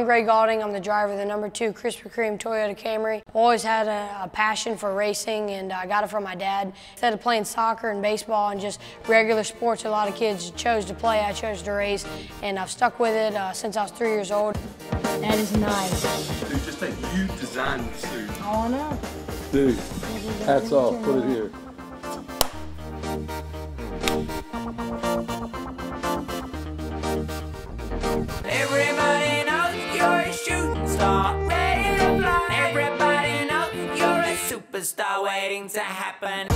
I'm Greg Gaulding. I'm the driver of the #2 Krispy Kreme Toyota Camry. Always had a passion for racing, and I got it from my dad. Instead of playing soccer and baseball and just regular sports a lot of kids chose to play, I chose to race, and I've stuck with it since I was 3 years old. That is nice. Dude, just think you designed the suit. Oh, I know. Dude, hats off. Put it here. Everybody knows you're a shooting star, ready to fly. Everybody knows you're a superstar waiting to happen.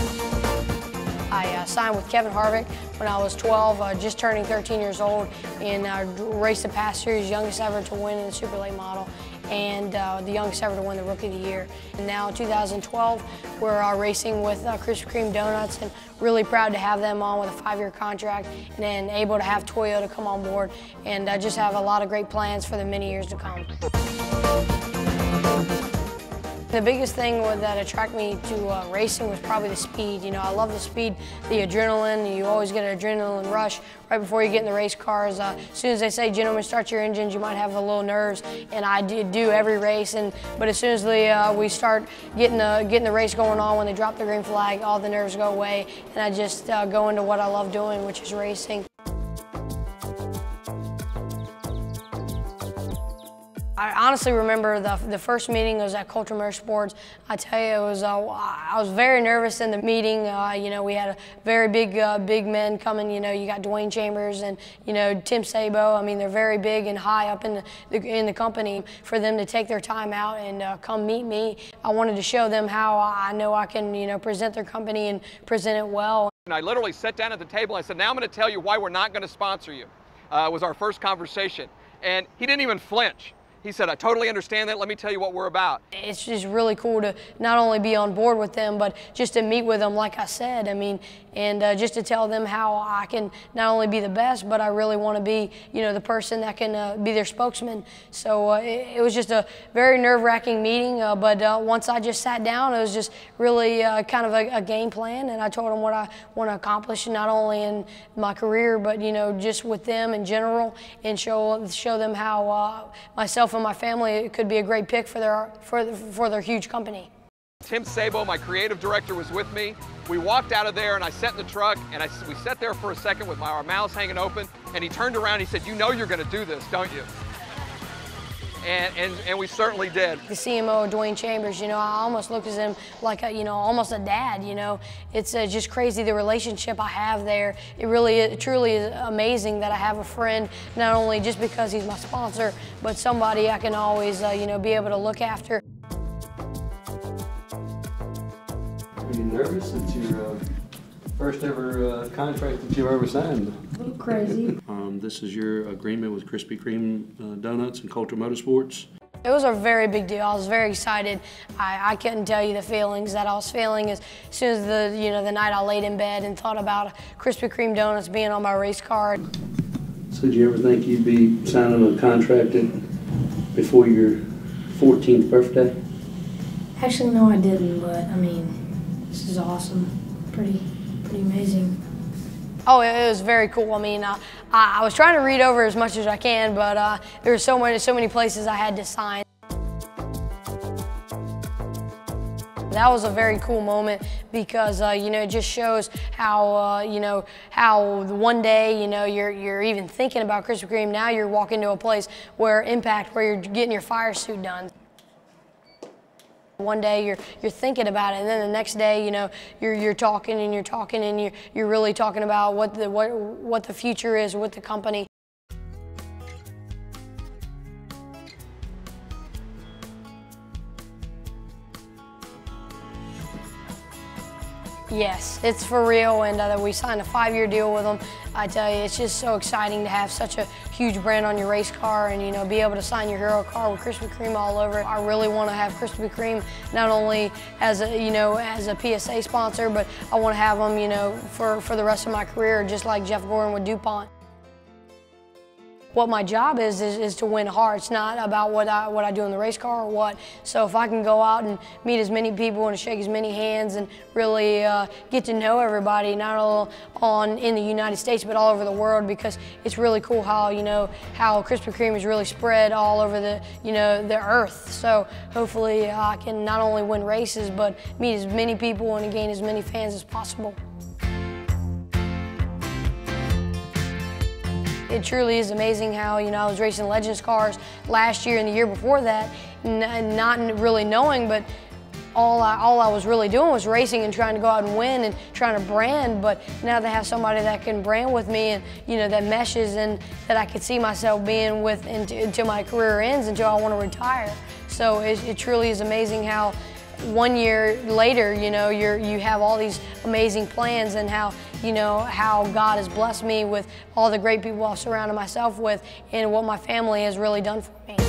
I signed with Kevin Harvick when I was 12, just turning 13 years old, and raced the past series, youngest ever to win in the super late model, and the youngest ever to win the Rookie of the Year. And now in 2012, we're racing with Krispy Kreme Donuts, and really proud to have them on with a 5-year contract, and then able to have Toyota come on board, and just have a lot of great plans for the many years to come. The biggest thing that attracted me to racing was probably the speed. You know, I love the speed, the adrenaline. You always get an adrenaline rush right before you get in the race cars. As soon as they say, gentlemen, start your engines, you might have a little nerves, and I do every race. But as soon as we start getting the race going on, when they drop the green flag, all the nerves go away, and I just go into what I love doing, which is racing. I honestly remember the first meeting was at Culture Motorsports. I tell you, it was I was very nervous in the meeting. You know, we had a very big men coming. You know, you got Dwayne Chambers and Tim Sabo. I mean, they're very big and high up in the company. For them to take their time out and come meet me, I wanted to show them how I know I can present their company and present it well. And I literally sat down at the table and I said, now I'm going to tell you why we're not going to sponsor you. Was our first conversation, and he didn't even flinch. He said, I totally understand that. Let me tell you what we're about. It's just really cool to not only be on board with them, but just to meet with them, like I said. I mean, and just to tell them how I can not only be the best, but I really want to be, the person that can be their spokesman. So it was just a very nerve-wracking meeting, but once I just sat down, it was just really kind of a game plan, and I told them what I want to accomplish, not only in my career, but just with them in general, and show them how myself and my family could be a great pick for their huge company. Tim Sabo, my creative director, was with me. We walked out of there and I sat in the truck and we sat there for a second with our mouths hanging open, and he turned around and he said, you know you're going to do this, don't you? And we certainly did. The CMO, Dwayne Chambers, I almost look at him like almost a dad, It's just crazy the relationship I have there. It truly is amazing that I have a friend, not only just because he's my sponsor, but somebody I can always, be able to look after. Are you nervous? It's your first ever contract that you've ever signed. A little crazy. This is your agreement with Krispy Kreme Donuts and Culture Motorsports. It was a very big deal. I was very excited. I couldn't tell you the feelings that I was feeling as soon as the night I laid in bed and thought about Krispy Kreme Donuts being on my race car. So did you ever think you'd be signing a contract before your 14th birthday? Actually, no, I didn't, but I mean, this is awesome. Pretty amazing. Oh, it was very cool. I mean, I was trying to read over as much as I can, but there were so many places I had to sign. That was a very cool moment because it just shows how how one day you're even thinking about Krispy Kreme. Now you're walking to a place where where you're getting your fire suit done. One day you're thinking about it, and then the next day you're talking and you're really talking about what the future is with the company. Yes, it's for real, and we signed a 5-year deal with them. I tell you, it's just so exciting to have such a huge brand on your race car, and be able to sign your hero car with Krispy Kreme all over it. I really want to have Krispy Kreme not only as a PSA sponsor, but I want to have them for the rest of my career, just like Jeff Gordon with DuPont. what my job is to win hearts, not about what I do in the race car or what. So if I can go out and meet as many people and shake as many hands and really get to know everybody, not only in the United States but all over the world, because it's really cool how how Krispy Kreme is really spread all over the the earth. So hopefully I can not only win races but meet as many people and gain as many fans as possible. It truly is amazing how I was racing Legends cars last year and the year before that, not really knowing, but all I was really doing was racing and trying to go out and win and trying to brand. But now to have somebody that can brand with me and that meshes and that I could see myself being with until my career ends, until I want to retire. So it truly is amazing how 1 year later, you have all these amazing plans, and how how God has blessed me with all the great people I've surrounded myself with, and what my family has really done for me.